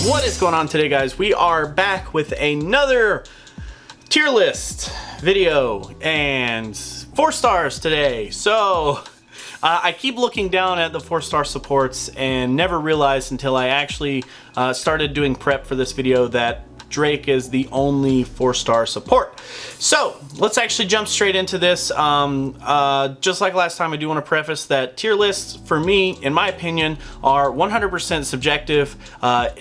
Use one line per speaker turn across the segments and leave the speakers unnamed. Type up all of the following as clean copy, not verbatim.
What is going on today, guys? We are back with another tier list video and 4 stars today. So I keep looking down at the 4-star supports and never realized until I actually started doing prep for this video that Drake is the only 4-star support. So let's actually jump straight into this. Just like last time, I do want to preface that tier lists, for me, in my opinion, are 100% subjective.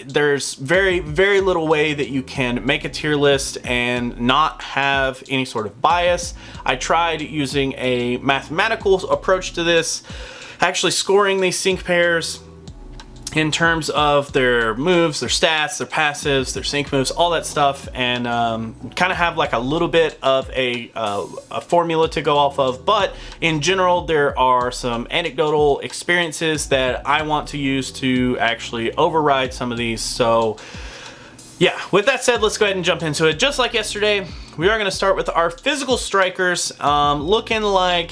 There's very little way that you can make a tier list and not have any sort of bias. I tried using a mathematical approach to this, actually scoring these sync pairs in terms of their moves, their stats, their passives, their sync moves, all that stuff, and kind of have like a little bit of a formula to go off of. But in general, there are some anecdotal experiences that I want to use to actually override some of these. So yeah, with that said, let's go ahead and jump into it. Just like yesterday, we are going to start with our physical strikers, looking like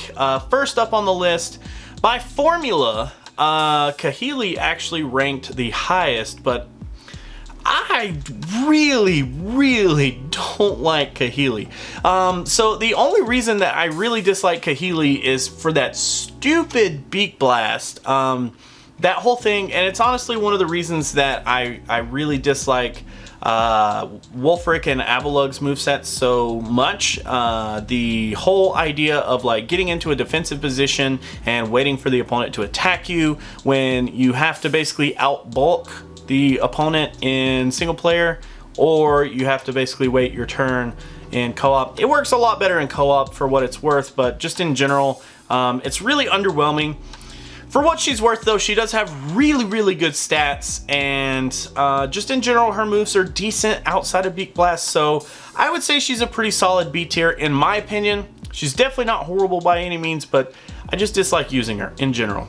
first up on the list by formula. Kahili actually ranked the highest, but I really don't like Kahili. So the only reason that I really dislike Kahili is for that stupid beak blast. That whole thing, and it's honestly one of the reasons that I really dislike Wolfric and Avalug's movesets so much. The whole idea of like getting into a defensive position and waiting for the opponent to attack you when you have to basically outbulk the opponent in single player, or you have to basically wait your turn in co-op. It works a lot better in co-op for what it's worth, but just in general, it's really underwhelming. For what she's worth, though, she does have really good stats, and just in general, her moves are decent outside of Beak Blast, so I would say she's a pretty solid B tier in my opinion. She's definitely not horrible by any means, but I just dislike using her in general.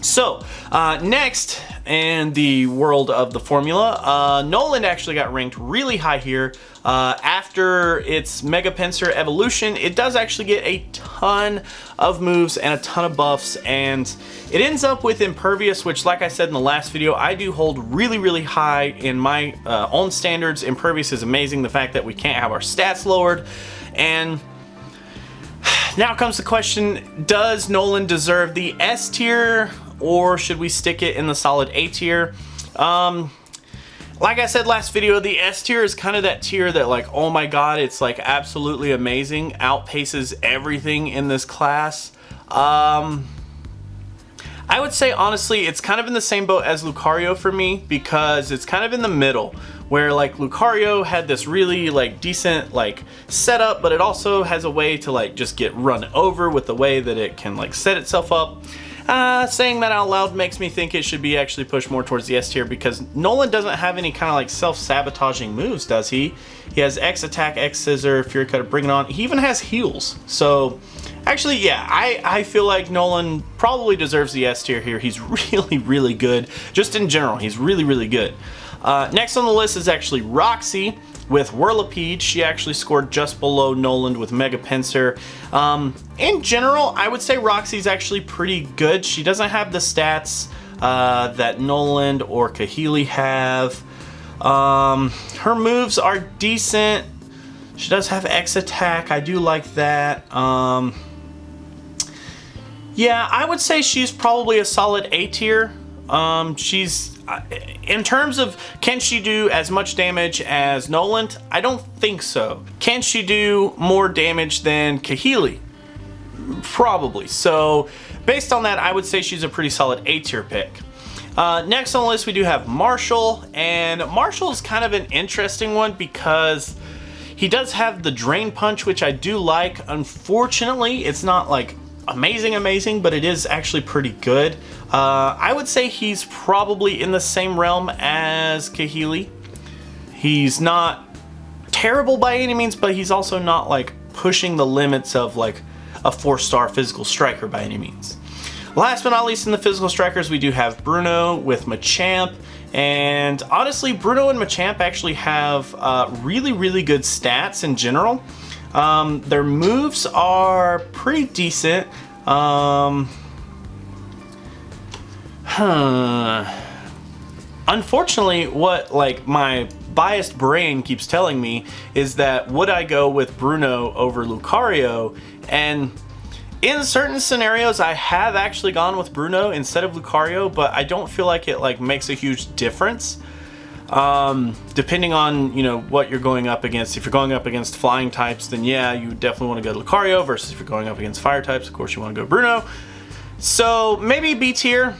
So, next in the world of the formula, Noland actually got ranked really high here. After its Mega Pinsir evolution, it does actually get a ton of moves and a ton of buffs, and it ends up with Impervious, which, like I said in the last video, I do hold really high in my own standards. Impervious is amazing. The fact that we can't have our stats lowered, and now comes the question, does Noland deserve the S tier, or should we stick it in the solid A tier? Like I said last video, the S tier is kind of that tier that, like, oh my god, it's like absolutely amazing, outpaces everything in this class. I would say honestly it's kind of in the same boat as Lucario for me, because it's kind of in the middle, where like Lucario had this really like decent like setup, but it also has a way to like just get run over with the way that it can like set itself up. Saying that out loud makes me think it should be actually pushed more towards the S tier, because Noland doesn't have any kind of like self-sabotaging moves, does he? He has X attack, X scissor, Fury Cutter, bring it on. He even has heals. So actually, yeah, I feel like Noland probably deserves the S tier here. He's really good. Just in general, he's really good. Next on the list is actually Roxy with Whirlipede. She actually scored just below Noland with Mega Pinsir. In general, I would say Roxy's actually pretty good. She doesn't have the stats that Noland or Kahili have. Her moves are decent. She does have X attack. I do like that. Yeah, I would say she's probably a solid A tier. She's in terms of, can she do as much damage as Noland? I don't think so. Can she do more damage than Kahili? Probably. So based on that, I would say she's a pretty solid A tier pick. Next on the list, we do have Marshall, and Marshall is kind of an interesting one because he does have the Drain Punch, which I do like. Unfortunately, it's not like amazing, but it is actually pretty good. I would say he's probably in the same realm as Kahili. He's not terrible by any means, but he's also not like pushing the limits of like a 4-star physical striker by any means. Last but not least in the physical strikers, we do have Bruno with Machamp, and honestly, Bruno and Machamp actually have really good stats in general. Their moves are pretty decent. Unfortunately, what like my biased brain keeps telling me is that would I go with Bruno over Lucario? And in certain scenarios, I have actually gone with Bruno instead of Lucario, but I don't feel like it like makes a huge difference. Depending on, you know, what you're going up against. If you're going up against flying types, then yeah, you definitely want to go to Lucario, versus if you're going up against fire types, of course you want to go Bruno. So maybe B tier.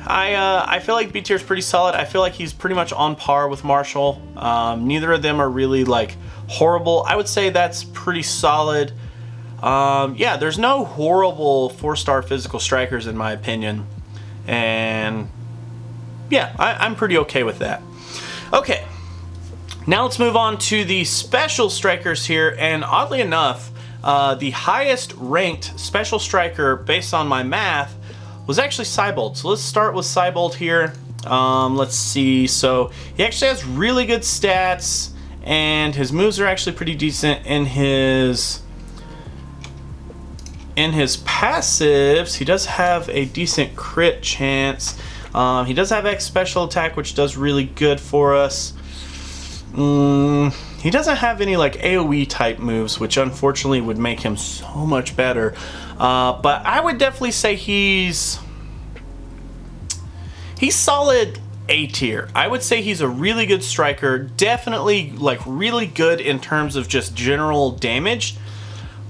I feel like B tier is pretty solid. I feel like he's pretty much on par with Marshall. Neither of them are really like horrible. I would say that's pretty solid. Yeah, there's no horrible 4-star physical strikers in my opinion. And yeah, I'm pretty okay with that. Okay, now let's move on to the special strikers here, and oddly enough, the highest ranked special striker based on my math was actually Seibold. So let's start with Seibold here. Let's see, so he actually has really good stats, and his moves are actually pretty decent. In his passives, he does have a decent crit chance. He does have X special attack, which does really good for us. He doesn't have any like AoE type moves, which unfortunately would make him so much better. But I would definitely say he's solid A tier. I would say he's a really good striker. Definitely like really good in terms of just general damage.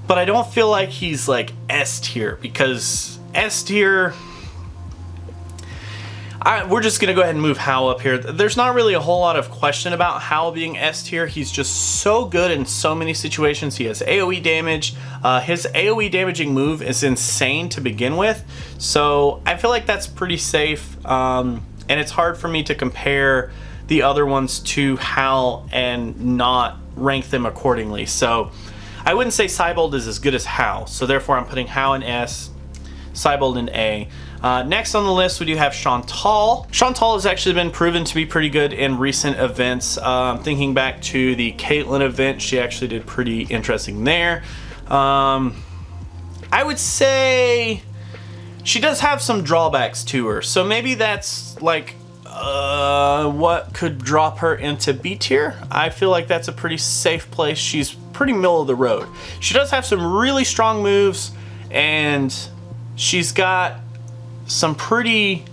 But I don't feel like he's like S tier, because S tier, we're just going to go ahead and move Hal up here. There's not really a whole lot of question about Hal being S tier. He's just so good in so many situations. He has AoE damage. His AoE damaging move is insane to begin with. So I feel like that's pretty safe. And it's hard for me to compare the other ones to Hal and not rank them accordingly. So I wouldn't say Seibold is as good as Hal. So therefore I'm putting Hal in S, Seibold in A. Next on the list, we do have Chantal. Chantal has actually been proven to be pretty good in recent events. Thinking back to the Caitlyn event, she actually did pretty interesting there. I would say she does have some drawbacks to her, so maybe that's like what could drop her into B tier. I feel like that's a pretty safe place. She's pretty middle of the road. She does have some really strong moves, and she's got some pretty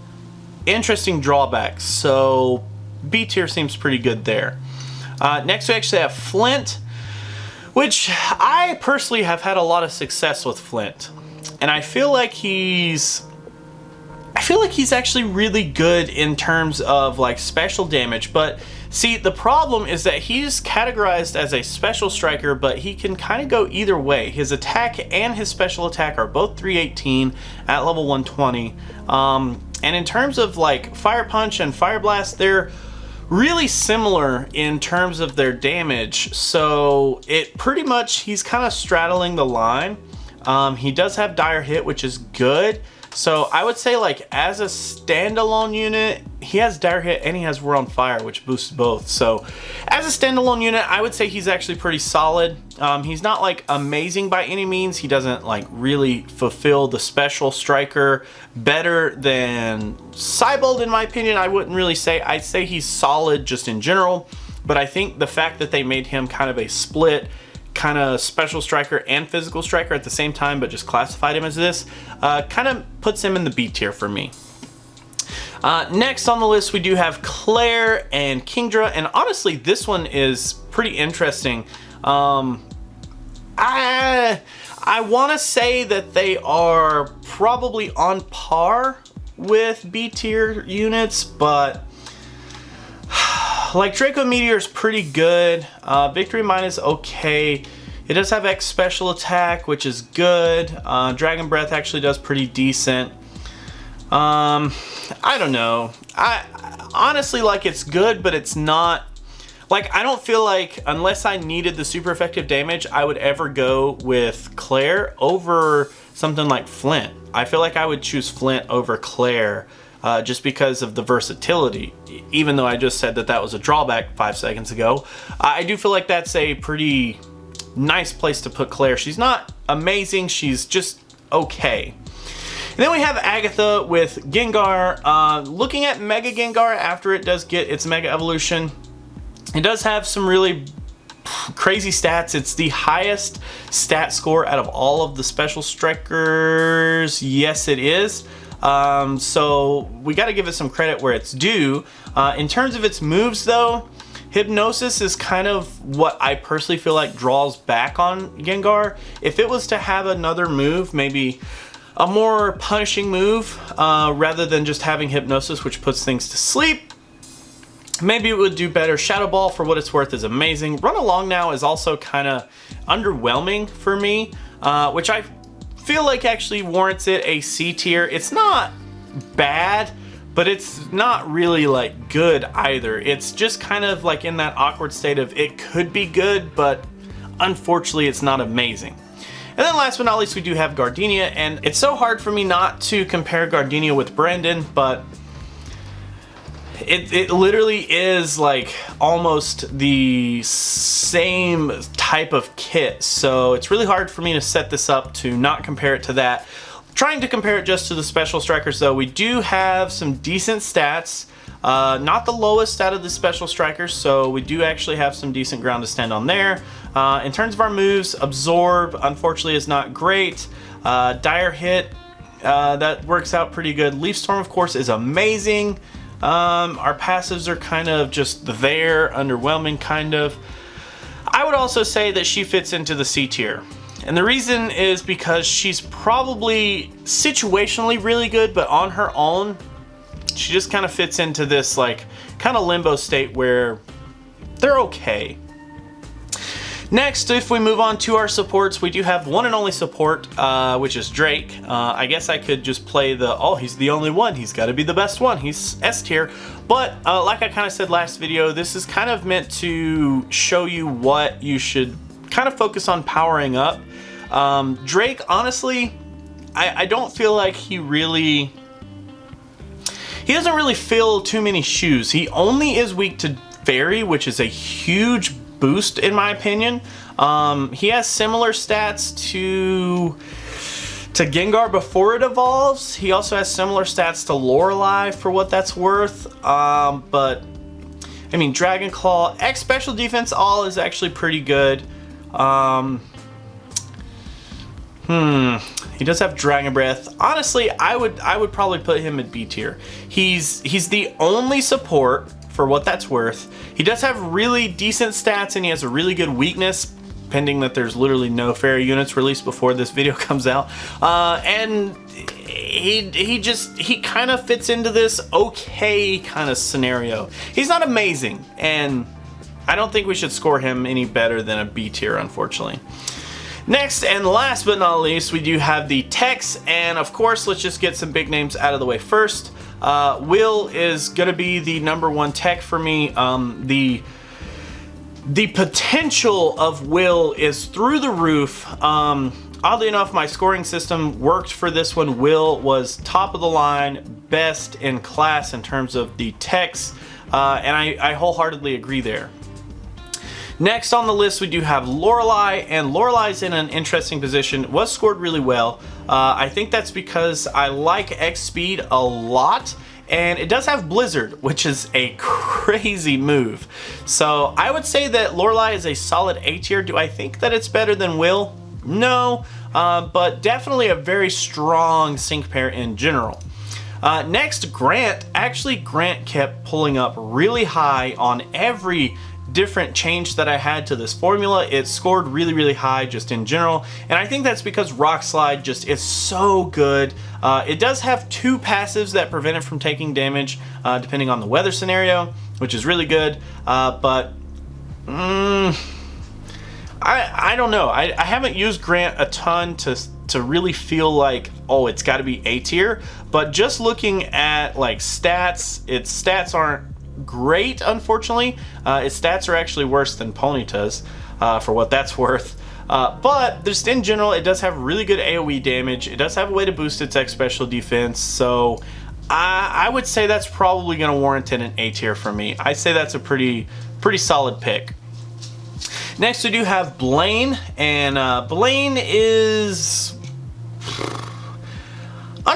interesting drawbacks, so B tier seems pretty good there. Next we actually have Flint, which I personally have had a lot of success with Flint, and I feel like he's actually really good in terms of like special damage. But see, the problem is that he's categorized as a special striker, but he can kind of go either way. His attack and his special attack are both 318 at level 120. And in terms of like Fire Punch and Fire Blast, they're really similar in terms of their damage. So it pretty much, he's kind of straddling the line. He does have Dire Hit, which is good. So I would say like as a standalone unit, he has Dire Hit and he has We're on Fire, which boosts both. So as a standalone unit, I would say he's actually pretty solid. He's not like amazing by any means. He doesn't like really fulfill the special striker better than Seibold in my opinion. I wouldn't really say, I'd say he's solid just in general. But I think the fact that they made him kind of a split kind of special striker and physical striker at the same time, but just classified him as this, kind of puts him in the B tier for me. Next on the list, we do have Claire and Kingdra, and honestly, this one is pretty interesting. I want to say that they are probably on par with B tier units, but like Draco Meteor is pretty good. Victory Mine is okay. It does have X special attack, which is good. Dragon Breath actually does pretty decent. I don't know. I honestly, like, it's good, but it's not like, I don't feel like unless I needed the super effective damage, I would ever go with Claire over something like Flint. I feel like I would choose Flint over Claire. Just because of the versatility, even though I just said that that was a drawback 5 seconds ago. I do feel like that's a pretty nice place to put Claire. She's not amazing, she's just okay. then we have Agatha with Gengar. Looking at Mega Gengar after it does get its Mega Evolution, it does have some really crazy stats. It's the highest stat score out of all of the Special Strikers. Yes, it is. So we got to give it some credit where it's due. In terms of its moves though, Hypnosis is kind of what I personally feel like draws back on Gengar. If it was to have another move, maybe a more punishing move, rather than just having Hypnosis, which puts things to sleep, maybe it would do better. Shadow Ball, for what it's worth, is amazing. Run Along Now is also kind of underwhelming for me, which I feel like actually warrants it a C tier. It's not bad, but it's not really like good either. It's just kind of like in that awkward state of it could be good, but unfortunately it's not amazing. And then last but not least, we do have Gardenia, and it's so hard for me not to compare Gardenia with Brandon, but it literally is like almost the same type of kit, so it's really hard for me to set this up to not compare it to that. Trying to compare it just to the Special Strikers though, we do have some decent stats. Not the lowest out of the Special Strikers, so we do actually have some decent ground to stand on there. In terms of our moves, Absorb unfortunately is not great. Dire Hit, that works out pretty good. Leaf Storm, of course, is amazing. Our passives are kind of just there, underwhelming kind of. I would also say that she fits into the C tier. And the reason is because she's probably situationally really good, but on her own, she just kind of fits into this like kind of limbo state where they're okay. Next, if we move on to our supports, we do have one and only support, which is Drake. I guess I could just play the, oh, he's the only one, he's got to be the best one, he's S tier. But like I kind of said last video, this is kind of meant to show you what you should kind of focus on powering up. Drake, honestly, I don't feel like he doesn't really fill too many shoes. He only is weak to Fairy, which is a huge boost in my opinion. He has similar stats to Gengar before it evolves. He also has similar stats to Lorelei, for what that's worth. But I mean, Dragon Claw, X special defense all is actually pretty good. He does have Dragon Breath. Honestly, I would probably put him at B tier. He's the only support, for what that's worth. He does have really decent stats, and he has a really good weakness, pending that there's literally no fairy units released before this video comes out. And he kind of fits into this okay kind of scenario. He's not amazing, and I don't think we should score him any better than a B tier, unfortunately. Next and last but not least, we do have the techs, and of course, let's just get some big names out of the way first. Will is gonna be the #1 tech for me. The potential of Will is through the roof. Oddly enough, my scoring system worked for this one. Will was top of the line, best in class in terms of the techs, and I wholeheartedly agree there. Next on the list, we do have Lorelei, and Lorelei's in an interesting position. Was scored really well. I think that's because I like X Speed a lot, and it does have Blizzard, which is a crazy move. So I would say that Lorelei is a solid A tier. Do I think that it's better than Will? No, but definitely a very strong sync pair in general. Next, Grant. Actually, Grant kept pulling up really high on every different change that I had to this formula. It scored really, really high just in general, and I think that's because Rock Slide just is so good. It does have 2 passives that prevent it from taking damage depending on the weather scenario, which is really good, but I don't know. I haven't used Grant a ton to really feel like, oh, it's got to be A tier, but just looking at like stats, its stats aren't great, unfortunately. Its stats are actually worse than Ponyta's, for what that's worth. But just in general, it does have really good AoE damage. It does have a way to boost its X special defense, so I would say that's probably going to warrant an A tier for me. I say that's a pretty solid pick. Next, we do have Blaine, and Blaine is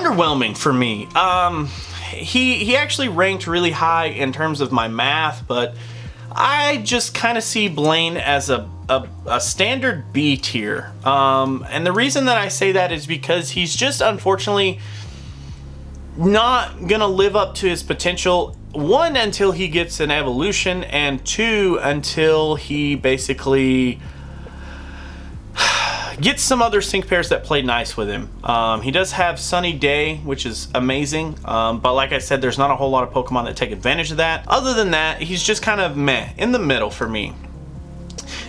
underwhelming for me. He actually ranked really high in terms of my math, but I just kind of see Blaine as a standard B tier. And the reason that I say that is because he's just unfortunately not gonna live up to his potential. One, until he gets an evolution, and two, until he basically gets some other sync pairs that play nice with him. He does have Sunny Day, which is amazing, but like I said, there's not a whole lot of Pokemon that take advantage of that. Other than that, he's just kind of meh, in the middle for me.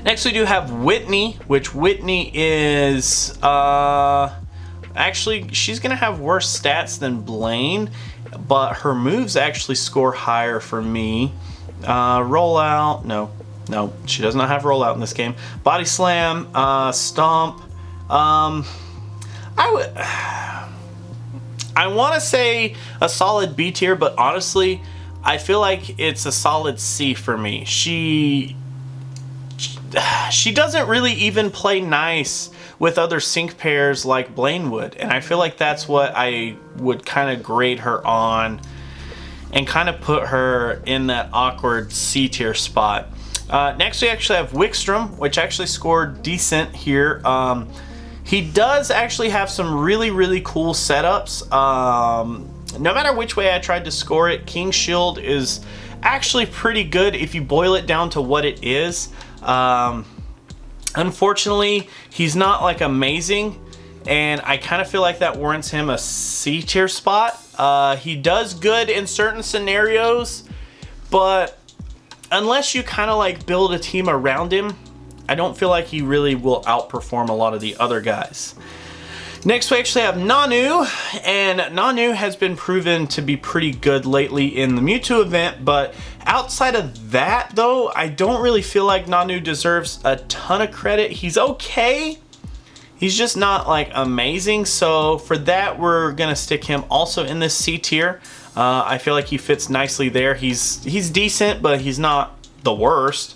Next we do have Whitney, which Whitney is, actually, she's gonna have worse stats than Blaine, but her moves actually score higher for me. Rollout, no, she does not have rollout in this game. Body Slam, Stomp. I want to say a solid B tier, but honestly, I feel like it's a solid C for me. She doesn't really even play nice with other sync pairs like Blaine would, and I feel like that's what I would kind of grade her on and kind of put her in that awkward C tier spot. Next we actually have Wickstrom, which actually scored decent here. He does actually have some really cool setups. No matter which way I tried to score it, King Shield is actually pretty good if you boil it down to what it is. Unfortunately, he's not like amazing, and I kind of feel like that warrants him a C tier spot. He does good in certain scenarios, but unless you kind of like build a team around him, I don't feel like he really will outperform a lot of the other guys. Next we actually have Nanu, and Nanu has been proven to be pretty good lately in the Mewtwo event, but outside of that though, I don't really feel like Nanu deserves a ton of credit. He's okay, he's just not like amazing, so for that we're gonna stick him also in this C tier. I feel like he fits nicely there. He's decent, but he's not the worst.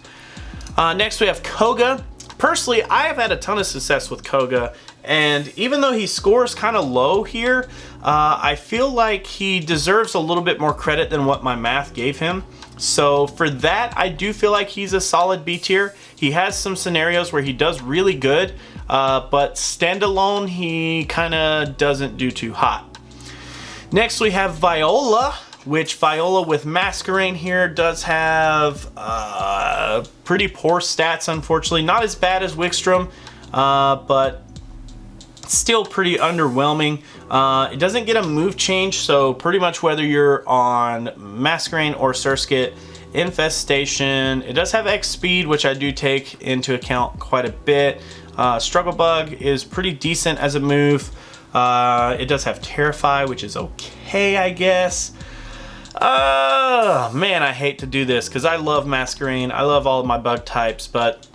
Next we have Koga. Personally, I have had a ton of success with Koga, and even though he scores kind of low here, I feel like he deserves a little bit more credit than what my math gave him. So for that, I do feel like he's a solid B tier. He has some scenarios where he does really good, but standalone, he kind of doesn't do too hot. Next we have Viola, which Viola with Masquerain here does have pretty poor stats, unfortunately. Not as bad as Wickstrom, but still pretty underwhelming. It doesn't get a move change, so pretty much whether you're on Masquerain or Surskit, Infestation. It does have X speed, which I do take into account quite a bit. Struggle Bug is pretty decent as a move. It does have Terrify, which is okay, I guess. Man, I hate to do this because I love Masquerain. I love all of my bug types, but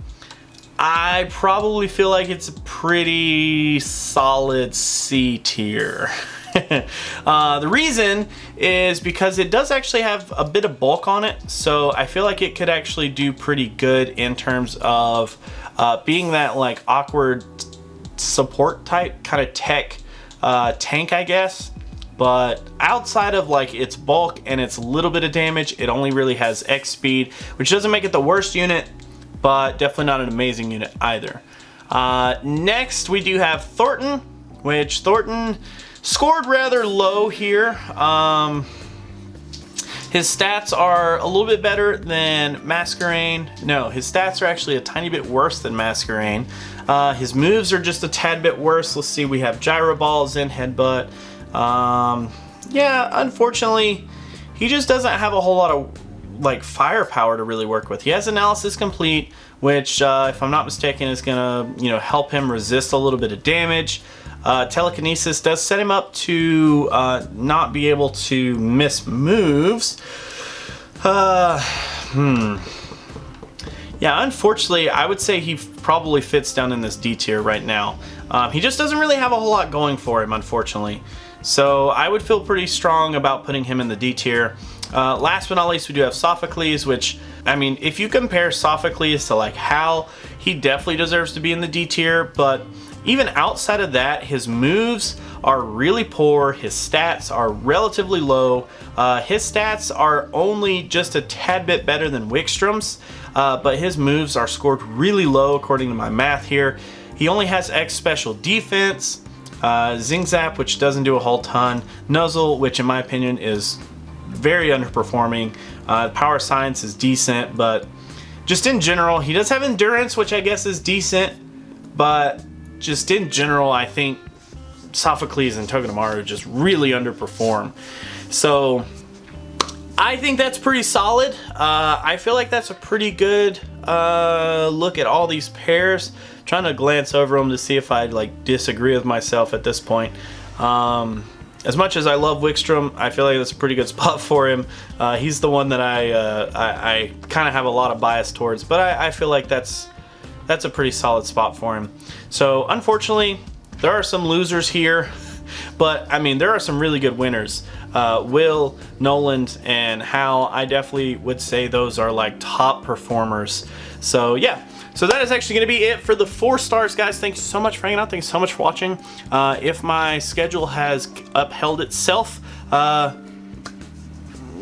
I probably feel like it's a pretty solid C tier. The reason is because it does actually have a bit of bulk on it, so I feel like it could actually do pretty good in terms of being that like awkward support type kind of tech tank, I guess. But outside of like its bulk and its little bit of damage, it only really has X speed, which doesn't make it the worst unit, but definitely not an amazing unit either. Next we do have Thorton, which Thorton scored rather low here. His stats are a little bit better than Masquerain. No, his stats are actually a tiny bit worse than Masquerain. His moves are just a tad bit worse. Let's see, we have Gyro Ball, Zen Headbutt. Yeah, unfortunately, he just doesn't have a whole lot of like firepower to really work with. He has Analysis Complete, which if I'm not mistaken is gonna, you know, help him resist a little bit of damage. Telekinesis does set him up to not be able to miss moves. Yeah, unfortunately, I would say he probably fits down in this D tier right now. He just doesn't really have a whole lot going for him, unfortunately. So I would feel pretty strong about putting him in the D tier. Last but not least, we do have Sophocles, which, I mean, if you compare Sophocles to like Hal, he definitely deserves to be in the D tier, but even outside of that, his moves are really poor. His stats are relatively low. His stats are only just a tad bit better than Wickstrom's, but his moves are scored really low according to my math here. He only has X special defense, Zing Zap, which doesn't do a whole ton, Nuzzle, which in my opinion is very underperforming. Power Science is decent, but just in general, he does have Endurance, which I guess is decent, but just in general, I think Sophocles and Togedemaru just really underperform. So I think that's pretty solid. I feel like that's a pretty good look at all these pairs. Trying to glance over them to see if I like disagree with myself at this point. As much as I love Wickstrom, I feel like that's a pretty good spot for him. He's the one that I kind of have a lot of bias towards, but I feel like that's a pretty solid spot for him. So unfortunately, there are some losers here, but I mean, there are some really good winners. Will, Noland, and Hal, I definitely would say those are like top performers. So yeah. So that is actually going to be it for the 4 stars, guys. Thanks so much for hanging out. Thanks so much for watching. If my schedule has upheld itself,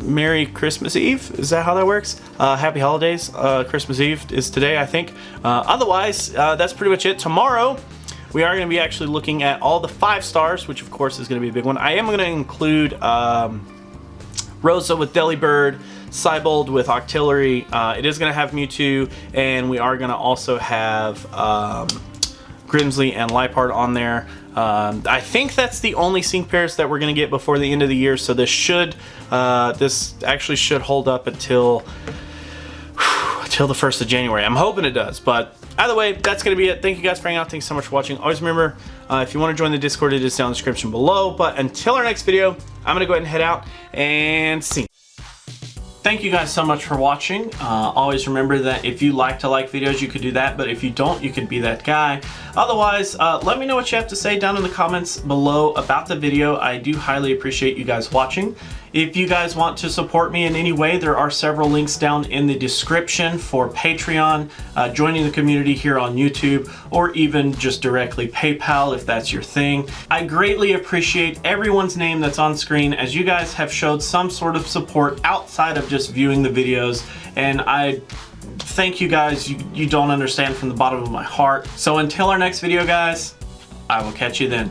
Merry Christmas Eve. Is that how that works? Happy holidays. Christmas Eve is today, I think. Otherwise, that's pretty much it. Tomorrow, we are going to be actually looking at all the 5 stars, which of course is going to be a big one. I am going to include Rosa with Delibird, Seibold with Octillery. It is going to have Mewtwo, and we are going to also have Grimsley and Liepard on there. I think that's the only sync pairs that we're going to get before the end of the year, so this actually should hold up until the 1st of January. I'm hoping it does, but either way, that's going to be it. Thank you guys for hanging out. Thanks so much for watching. Always remember, if you want to join the Discord, it is down in the description below. But until our next video, I'm going to go ahead and head out and see you. Thank you guys so much for watching. Always remember that if you like to like videos, you could do that, but if you don't, you could be that guy. Otherwise, let me know what you have to say down in the comments below about the video. I do highly appreciate you guys watching. If you guys want to support me in any way, there are several links down in the description for Patreon, joining the community here on YouTube, or even just directly PayPal if that's your thing. I greatly appreciate everyone's name that's on screen, as you guys have showed some sort of support outside of just viewing the videos, and I thank you guys. You don't understand from the bottom of my heart. So until our next video, guys, I will catch you then.